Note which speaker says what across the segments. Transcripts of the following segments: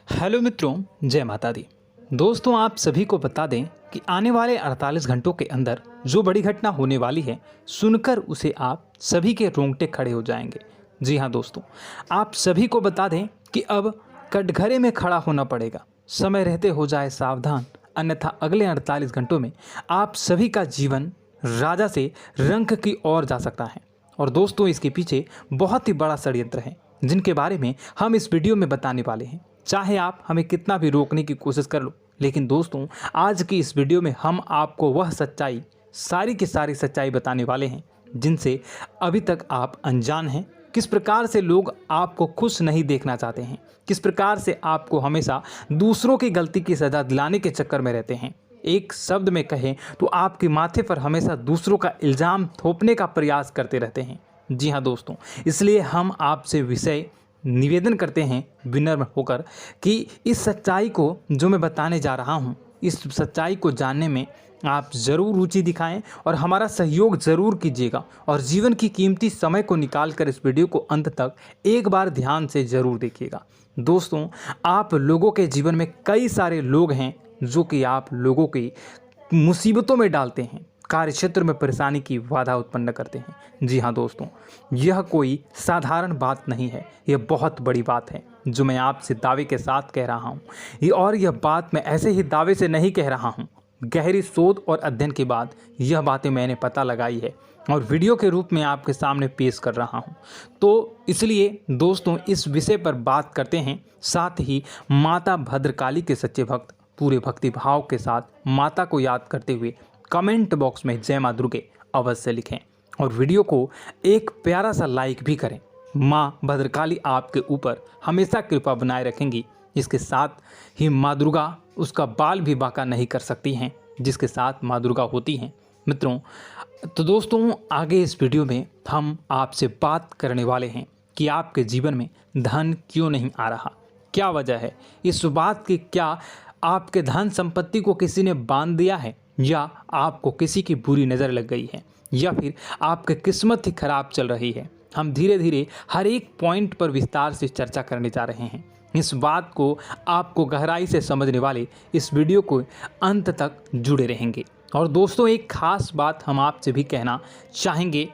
Speaker 1: Hello मित्रों, जय माता दी। दोस्तों, आप सभी को बता दें कि आने वाले 48 घंटों के अंदर जो बड़ी घटना होने वाली है, सुनकर उसे आप सभी के रोंगटे खड़े हो जाएंगे। जी हाँ दोस्तों, आप सभी को बता दें कि अब कटघरे में खड़ा होना पड़ेगा। समय रहते हो जाए सावधान, अन्यथा अगले 48 घंटों में आप सभी का जीवन राजा से रंक की ओर जा सकता है। और दोस्तों, इसके पीछे बहुत ही बड़ा षड्यंत्र है, जिनके बारे में हम इस वीडियो में बताने वाले हैं। चाहे आप हमें कितना भी रोकने की कोशिश कर लो, लेकिन दोस्तों, आज की इस वीडियो में हम आपको वह सच्चाई, सारी की सारी सच्चाई बताने वाले हैं जिनसे अभी तक आप अनजान हैं। किस प्रकार से लोग आपको खुश नहीं देखना चाहते हैं, किस प्रकार से आपको हमेशा दूसरों की गलती की सज़ा दिलाने के चक्कर में रहते हैं। एक शब्द में कहें तो आपके माथे पर हमेशा दूसरों का इल्ज़ाम थोपने का प्रयास करते रहते हैं। जी हाँ दोस्तों, इसलिए हम आपसे विषय निवेदन करते हैं विनम्र होकर कि इस सच्चाई को जो मैं बताने जा रहा हूँ, इस सच्चाई को जानने में आप ज़रूर रुचि दिखाएं और हमारा सहयोग ज़रूर कीजिएगा। और जीवन की कीमती समय को निकाल कर इस वीडियो को अंत तक एक बार ध्यान से ज़रूर देखिएगा। दोस्तों, आप लोगों के जीवन में कई सारे लोग हैं जो कि आप लोगों की मुसीबतों में डालते हैं, कार्य क्षेत्र में परेशानी की बाधा उत्पन्न करते हैं। जी हाँ दोस्तों, यह कोई साधारण बात नहीं है, यह बहुत बड़ी बात है जो मैं आपसे दावे के साथ कह रहा हूँ। और यह बात मैं ऐसे ही दावे से नहीं कह रहा हूँ, गहरी शोध और अध्ययन के बाद यह बातें मैंने पता लगाई है और वीडियो के रूप में आपके सामने पेश कर रहा हूँ। तो इसलिए दोस्तों, इस विषय पर बात करते हैं। साथ ही माता भद्रकाली के सच्चे भक्त पूरे भक्ति भाव के साथ माता को याद करते हुए कमेंट बॉक्स में जय मां दुर्गे अवश्य लिखें और वीडियो को एक प्यारा सा लाइक भी करें। माँ भद्रकाली आपके ऊपर हमेशा कृपा बनाए रखेंगी। इसके साथ ही माँ दुर्गा उसका बाल भी बांका नहीं कर सकती हैं, जिसके साथ माँ दुर्गा होती हैं। मित्रों, तो दोस्तों, आगे इस वीडियो में हम आपसे बात करने वाले हैं कि आपके जीवन में धन क्यों नहीं आ रहा, क्या वजह है इस बात की। क्या आपके धन संपत्ति को किसी ने बांध दिया है, या आपको किसी की बुरी नज़र लग गई है, या फिर आपकी किस्मत ही खराब चल रही है। हम धीरे धीरे हर एक पॉइंट पर विस्तार से चर्चा करने जा रहे हैं। इस बात को आपको गहराई से समझने वाले इस वीडियो को अंत तक जुड़े रहेंगे। और दोस्तों, एक खास बात हम आपसे भी कहना चाहेंगे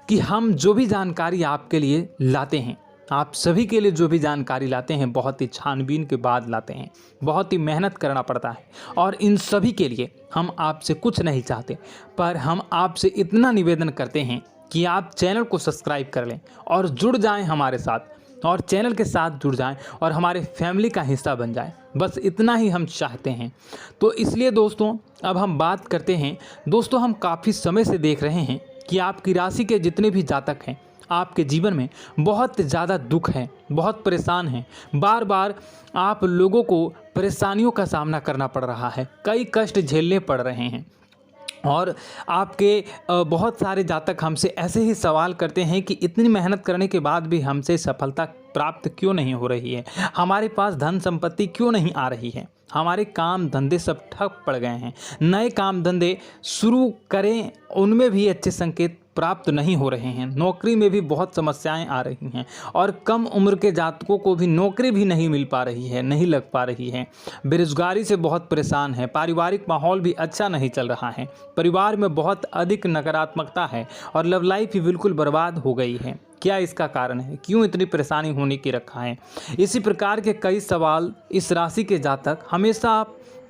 Speaker 1: कि हम जो भी जानकारी आपके लिए लाते हैं, आप सभी के लिए जो भी जानकारी लाते हैं, बहुत ही छानबीन के बाद लाते हैं, बहुत ही मेहनत करना पड़ता है। और इन सभी के लिए हम आपसे कुछ नहीं चाहते, पर हम आपसे इतना निवेदन करते हैं कि आप चैनल को सब्सक्राइब कर लें और जुड़ जाएं हमारे साथ, और चैनल के साथ जुड़ जाएं और हमारे फैमिली का हिस्सा बन जाएं। बस इतना ही हम चाहते हैं। तो इसलिए दोस्तों, अब हम बात करते हैं। दोस्तों, हम काफ़ी समय से देख रहे हैं कि आपकी राशि के जितने भी जातक हैं, आपके जीवन में बहुत ज़्यादा दुख है, बहुत परेशान हैं। बार बार आप लोगों को परेशानियों का सामना करना पड़ रहा है, कई कष्ट झेलने पड़ रहे हैं। और आपके बहुत सारे जातक हमसे ऐसे ही सवाल करते हैं कि इतनी मेहनत करने के बाद भी हमसे सफलता प्राप्त क्यों नहीं हो रही है, हमारे पास धन संपत्ति क्यों नहीं आ रही है, हमारे काम धंधे सब ठप पड़ गए हैं, नए काम धंधे शुरू करें उनमें भी अच्छे संकेत प्राप्त नहीं हो रहे हैं, नौकरी में भी बहुत समस्याएं आ रही हैं, और कम उम्र के जातकों को भी नौकरी भी नहीं मिल पा रही है, नहीं लग पा रही है, बेरोजगारी से बहुत परेशान है, पारिवारिक माहौल भी अच्छा नहीं चल रहा है, परिवार में बहुत अधिक नकारात्मकता है और लव लाइफ भी बिल्कुल बर्बाद हो गई है। क्या इसका कारण है, क्यों इतनी परेशानी होने की रखा है? इसी प्रकार के कई सवाल इस राशि के जातक हमेशा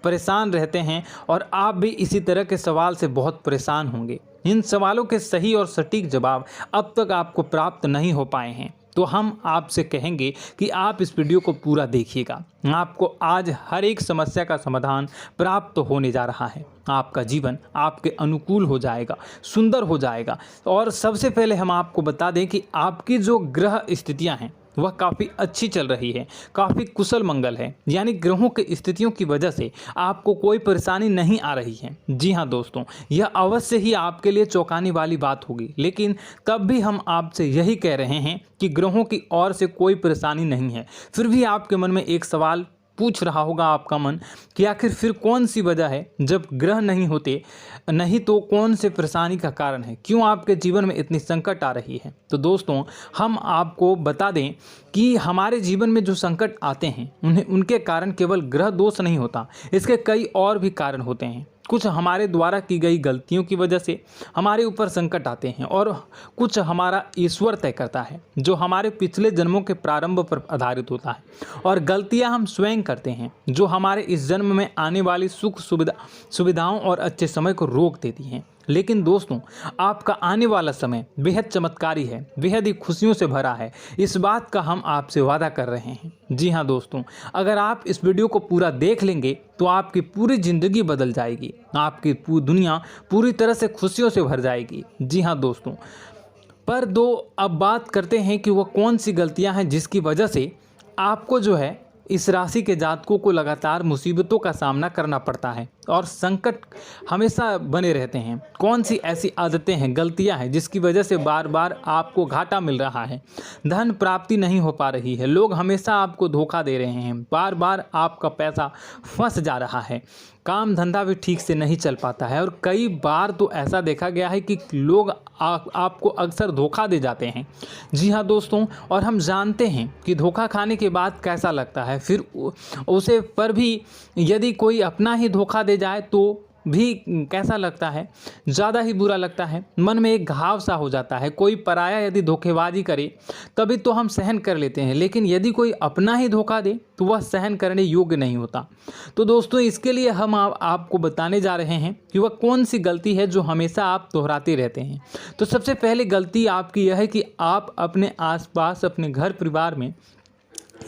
Speaker 1: परेशान रहते हैं, और आप भी इसी तरह के सवाल से बहुत परेशान होंगे। इन सवालों के सही और सटीक जवाब अब तक आपको प्राप्त नहीं हो पाए हैं, तो हम आपसे कहेंगे कि आप इस वीडियो को पूरा देखिएगा। आपको आज हर एक समस्या का समाधान प्राप्त होने जा रहा है। आपका जीवन आपके अनुकूल हो जाएगा, सुंदर हो जाएगा। और सबसे पहले हम आपको बता दें कि आपकी जो ग्रह स्थितियां हैं वह काफ़ी अच्छी चल रही है, काफ़ी कुशल मंगल है, यानी ग्रहों की स्थितियों की वजह से आपको कोई परेशानी नहीं आ रही है। जी हाँ दोस्तों, यह अवश्य ही आपके लिए चौंकाने वाली बात होगी, लेकिन तब भी हम आपसे यही कह रहे हैं कि ग्रहों की ओर से कोई परेशानी नहीं है। फिर भी आपके मन में एक सवाल पूछ रहा होगा आपका मन कि आखिर फिर कौन सी वजह है, जब ग्रह नहीं होते नहीं तो कौन से परेशानी का कारण है, क्यों आपके जीवन में इतनी संकट आ रही है। तो दोस्तों हम आपको बता दें कि हमारे जीवन में जो संकट आते हैं उनके कारण केवल ग्रह दोष नहीं होता, इसके कई और भी कारण होते हैं। कुछ हमारे द्वारा की गई गलतियों की वजह से हमारे ऊपर संकट आते हैं और कुछ हमारा ईश्वर तय करता है, जो हमारे पिछले जन्मों के प्रारंभ पर आधारित होता है। और गलतियां हम स्वयं करते हैं, जो हमारे इस जन्म में आने वाली सुख सुविधाओं और अच्छे समय को रोक देती हैं। लेकिन दोस्तों आपका आने वाला समय बेहद चमत्कारी है, बेहद ही खुशियों से भरा है, इस बात का हम आपसे वादा कर रहे हैं। जी हाँ दोस्तों, अगर आप इस वीडियो को पूरा देख लेंगे तो आपकी पूरी ज़िंदगी बदल जाएगी, आपकी दुनिया पूरी तरह से खुशियों से भर जाएगी। जी हाँ दोस्तों, पर अब बात करते हैं कि वह कौन सी गलतियां हैं जिसकी वजह से आपको जो है इस राशि के जातकों को लगातार मुसीबतों का सामना करना पड़ता है और संकट हमेशा बने रहते हैं। कौन सी ऐसी आदतें हैं, गलतियां हैं जिसकी वजह से बार बार आपको घाटा मिल रहा है, धन प्राप्ति नहीं हो पा रही है, लोग हमेशा आपको धोखा दे रहे हैं, बार बार आपका पैसा फंस जा रहा है, काम धंधा भी ठीक से नहीं चल पाता है और कई बार तो ऐसा देखा गया है कि लोग आपको अक्सर धोखा दे जाते हैं। जी हाँ दोस्तों, और हम जानते हैं कि धोखा खाने के बाद कैसा लगता है, फिर उसे पर भी यदि कोई अपना ही धोखा दे जाए तो भी कैसा लगता है, ज़्यादा ही बुरा लगता है, मन में एक घाव सा हो जाता है। कोई पराया यदि धोखेबाजी करे तभी तो हम सहन कर लेते हैं, लेकिन यदि कोई अपना ही धोखा दे तो वह सहन करने योग्य नहीं होता। तो दोस्तों इसके लिए हम आपको बताने जा रहे हैं कि वह कौन सी गलती है जो हमेशा आप दोहराते रहते हैं। तो सबसे पहले गलती आपकी यह है कि आप अपने आसपास, अपने घर परिवार में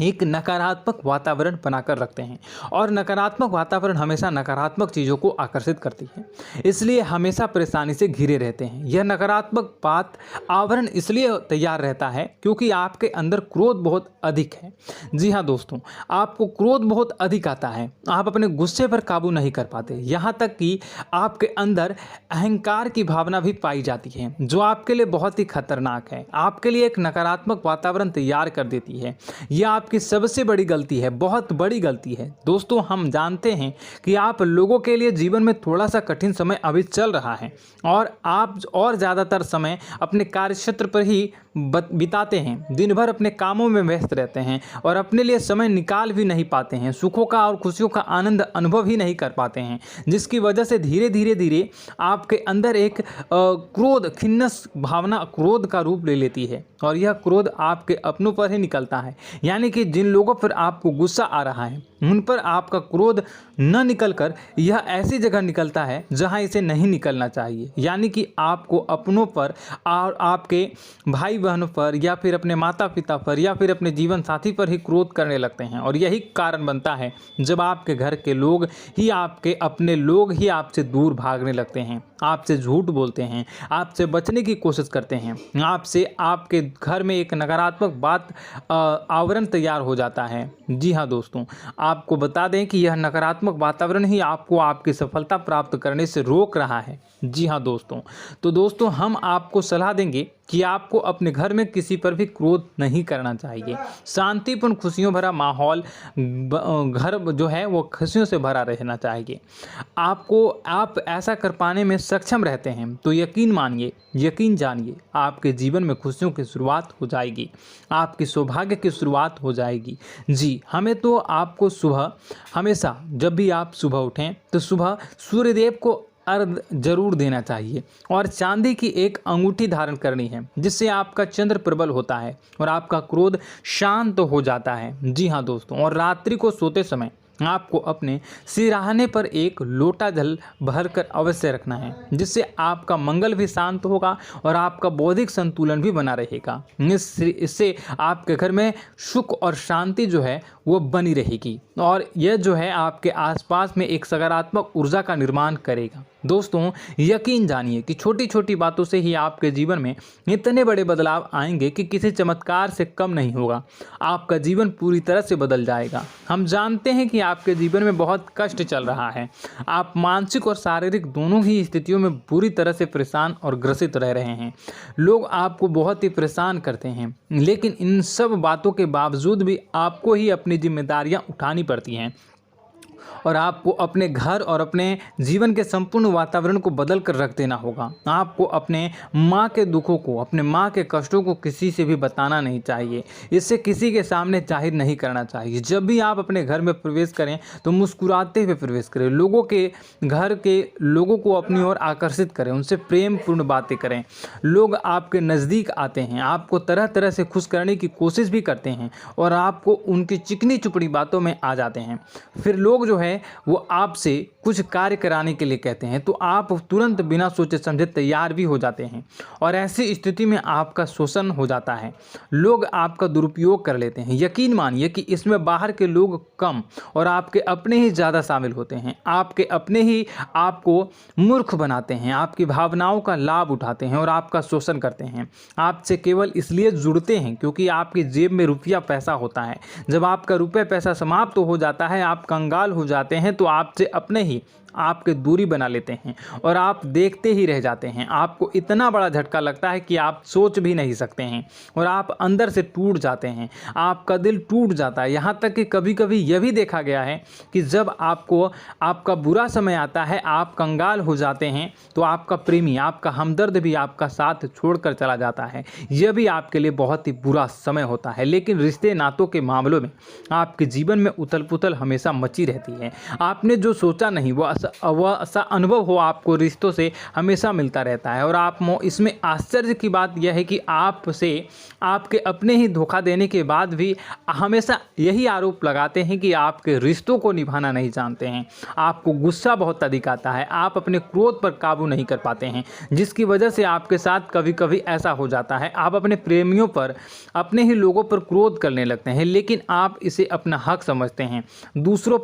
Speaker 1: एक नकारात्मक वातावरण बनाकर रखते हैं और नकारात्मक वातावरण हमेशा नकारात्मक चीज़ों को आकर्षित करती है, इसलिए हमेशा परेशानी से घिरे रहते हैं। यह नकारात्मक आवरण इसलिए तैयार रहता है क्योंकि आपके अंदर क्रोध बहुत अधिक है। जी हाँ दोस्तों, आपको क्रोध बहुत अधिक आता है, आप अपने गुस्से पर काबू नहीं कर पाते, यहाँ तक कि आपके अंदर अहंकार की भावना भी पाई जाती है, जो आपके लिए बहुत ही खतरनाक है, आपके लिए एक नकारात्मक वातावरण तैयार कर देती है। यह आपकी सबसे बड़ी गलती है, बहुत बड़ी गलती है। दोस्तों हम जानते हैं कि आप लोगों के लिए जीवन में थोड़ा सा कठिन समय अभी चल रहा है और आप और ज़्यादातर समय अपने कार्यक्षेत्र पर ही बिताते हैं, दिन भर अपने कामों में व्यस्त रहते हैं और अपने लिए समय निकाल भी नहीं पाते हैं, सुखों का और खुशियों का आनंद अनुभव ही नहीं कर पाते हैं, जिसकी वजह से धीरे धीरे आपके अंदर एक क्रोध, खिन्नस भावना क्रोध का रूप ले लेती है और यह क्रोध आपके अपनों पर ही निकलता है। यानी कि जिन लोगों पर आपको गुस्सा आ रहा है उन पर आपका क्रोध न निकलकर यह ऐसी जगह निकलता है जहां इसे नहीं निकलना चाहिए। यानी कि आपको अपनों पर और आपके भाई बहनों पर या फिर अपने माता पिता पर या फिर अपने जीवन साथी पर ही क्रोध करने लगते हैं और यही कारण बनता है जब आपके घर के लोग ही, आपके अपने लोग ही आपसे दूर भागने लगते हैं, आपसे झूठ बोलते हैं, आपसे बचने की कोशिश करते हैं, आपके घर में एक नकारात्मक आवरण तैयार हो जाता है। जी हाँ दोस्तों, आपको बता दें कि यह नकारात्मक वातावरण ही आपको आपकी सफलता प्राप्त करने से रोक रहा है। जी हाँ दोस्तों, तो दोस्तों हम आपको सलाह देंगे कि आपको अपने घर में किसी पर भी क्रोध नहीं करना चाहिए। शांतिपूर्ण खुशियों भरा माहौल, घर जो है वो खुशियों से भरा रहना चाहिए। आप ऐसा कर पाने में सक्षम रहते हैं तो यकीन मानिए, यकीन जानिए, आपके जीवन में खुशियों की शुरुआत हो जाएगी, आपकी सौभाग्य की शुरुआत हो जाएगी। जी, हमें तो आपको सुबह, हमेशा जब भी आप सुबह उठें तो सुबह सूर्यदेव को अर्घ जरूर देना चाहिए और चांदी की एक अंगूठी धारण करनी है, जिससे आपका चंद्र प्रबल होता है और आपका क्रोध शांत हो जाता है। जी हाँ दोस्तों, और रात्रि को सोते समय आपको अपने सिरहाने पर एक लोटा जल भरकर अवश्य रखना है, जिससे आपका मंगल भी शांत होगा और आपका बौद्धिक संतुलन भी बना रहेगा। इससे आपके घर में सुख और शांति जो है वो बनी रहेगी और यह जो है आपके आसपास में एक सकारात्मक ऊर्जा का निर्माण करेगा। दोस्तों यकीन जानिए कि छोटी छोटी बातों से ही आपके जीवन में इतने बड़े बदलाव आएंगे कि किसी चमत्कार से कम नहीं होगा, आपका जीवन पूरी तरह से बदल जाएगा। हम जानते हैं कि आपके जीवन में बहुत कष्ट चल रहा है। आप मानसिक और शारीरिक दोनों ही स्थितियों में बुरी तरह से परेशान और ग्रसित रह रहे हैं। लोग आपको बहुत ही परेशान करते हैं, लेकिन इन सब बातों के बावजूद भी आपको ही अपनी जिम्मेदारियां उठानी पड़ती हैं और आपको अपने घर और अपने जीवन के संपूर्ण वातावरण को बदल कर रख देना होगा। आपको अपने माँ के दुखों को, अपने माँ के कष्टों को किसी से भी बताना नहीं चाहिए। इससे किसी के सामने जाहिर नहीं करना चाहिए। जब भी आप अपने घर में प्रवेश करें तो मुस्कुराते हुए प्रवेश करें। लोगों के घर के लोगों को अपनी ओर आकर्षित करें, उनसे प्रेमपूर्ण बातें करें। लोग आपके नज़दीक आते हैं, आपको तरह तरह से खुश करने की कोशिश भी करते हैं और आपको उनकी चिकनी चुपड़ी बातों में आ जाते हैं। फिर लोग जो है वो आपसे कुछ कार्य कराने के लिए कहते हैं तो आप तुरंत बिना सोचे समझे तैयार भी हो जाते हैं और ऐसी स्थिति में आपका शोषण हो जाता है। लोग आपका दुरुपयोग कर लेते हैं। यकीन मानिए कि इसमें बाहर के लोग कम और आपके अपने ही ज़्यादा शामिल होते हैं। आपके अपने ही आपको मूर्ख बनाते हैं, आपकी भावनाओं का लाभ उठाते हैं और आपका शोषण करते हैं। आपसे केवल इसलिए जुड़ते हैं क्योंकि आपकी जेब में रुपया पैसा होता है। जब आपका रुपया पैसा समाप्त हो जाता है, आप कंगाल हो जाते हैं तो आपसे अपने ही आपके दूरी बना लेते हैं और आप देखते ही रह जाते हैं। आपको इतना बड़ा झटका लगता है कि आप सोच भी नहीं सकते हैं और आप अंदर से टूट जाते हैं। आपका दिल टूट जाता है। यहाँ तक कि कभी कभी यह भी देखा गया है कि जब आपको आपका बुरा समय आता है, आप कंगाल हो जाते हैं तो आपका प्रेमी, आपका हमदर्द भी आपका साथ छोड़कर चला जाता है। यह भी आपके लिए बहुत ही बुरा समय होता है। लेकिन रिश्ते नातों के मामलों में आपके जीवन में उथल पुथल हमेशा मची रहती है। आपने जो सोचा नहीं वह ऐसा अनुभव हो आपको रिश्तों से हमेशा मिलता रहता है। और आप इसमें आश्चर्य की बात यह है कि आपसे आपके अपने ही धोखा देने के बाद भी हमेशा यही आरोप लगाते हैं कि आपके रिश्तों को निभाना नहीं जानते हैं। आपको गुस्सा बहुत अधिक आता है, आप अपने क्रोध पर काबू नहीं कर पाते हैं, जिसकी वजह से आपके साथ कभी कभी ऐसा हो जाता है आप अपने प्रेमियों पर, अपने ही लोगों पर क्रोध करने लगते हैं। लेकिन आप इसे अपना हक समझते हैं, दूसरों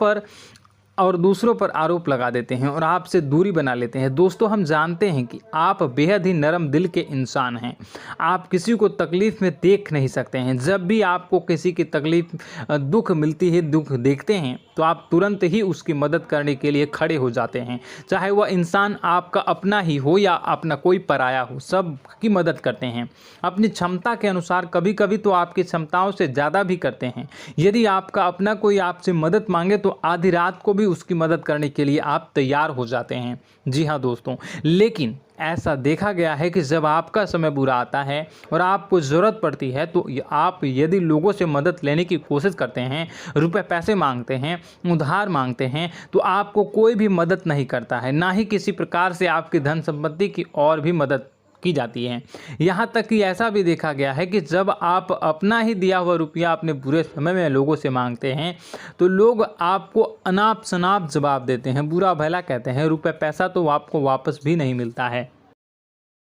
Speaker 1: पर आरोप लगा देते हैं और आपसे दूरी बना लेते हैं। दोस्तों, हम जानते हैं कि आप बेहद ही नरम दिल के इंसान हैं। आप किसी को तकलीफ़ में देख नहीं सकते हैं। जब भी आपको किसी की तकलीफ़, दुख मिलती है, दुख देखते हैं तो आप तुरंत ही उसकी मदद करने के लिए खड़े हो जाते हैं। चाहे वह इंसान आपका अपना ही हो या अपना कोई पराया हो, सब की मदद करते हैं अपनी क्षमता के अनुसार। कभी कभी तो आपकी क्षमताओं से ज़्यादा भी करते हैं। यदि आपका अपना कोई आपसे मदद मांगे तो आधी रात को भी उसकी मदद करने के लिए आप तैयार हो जाते हैं। जी हाँ दोस्तों, लेकिन ऐसा देखा गया है कि जब आपका समय बुरा आता है और आपको ज़रूरत पड़ती है तो आप यदि लोगों से मदद लेने की कोशिश करते हैं, रुपए पैसे मांगते हैं, उधार मांगते हैं, तो आपको कोई भी मदद नहीं करता है। ना ही किसी प्रकार से आपकी धन संपत्ति की और भी मदद की जाती है। यहाँ तक कि ऐसा भी देखा गया है कि जब आप अपना ही दिया हुआ रुपया अपने बुरे समय में लोगों से मांगते हैं तो लोग आपको अनाप शनाप जवाब देते हैं, बुरा भला कहते हैं। रुपये पैसा तो आपको वापस भी नहीं मिलता है।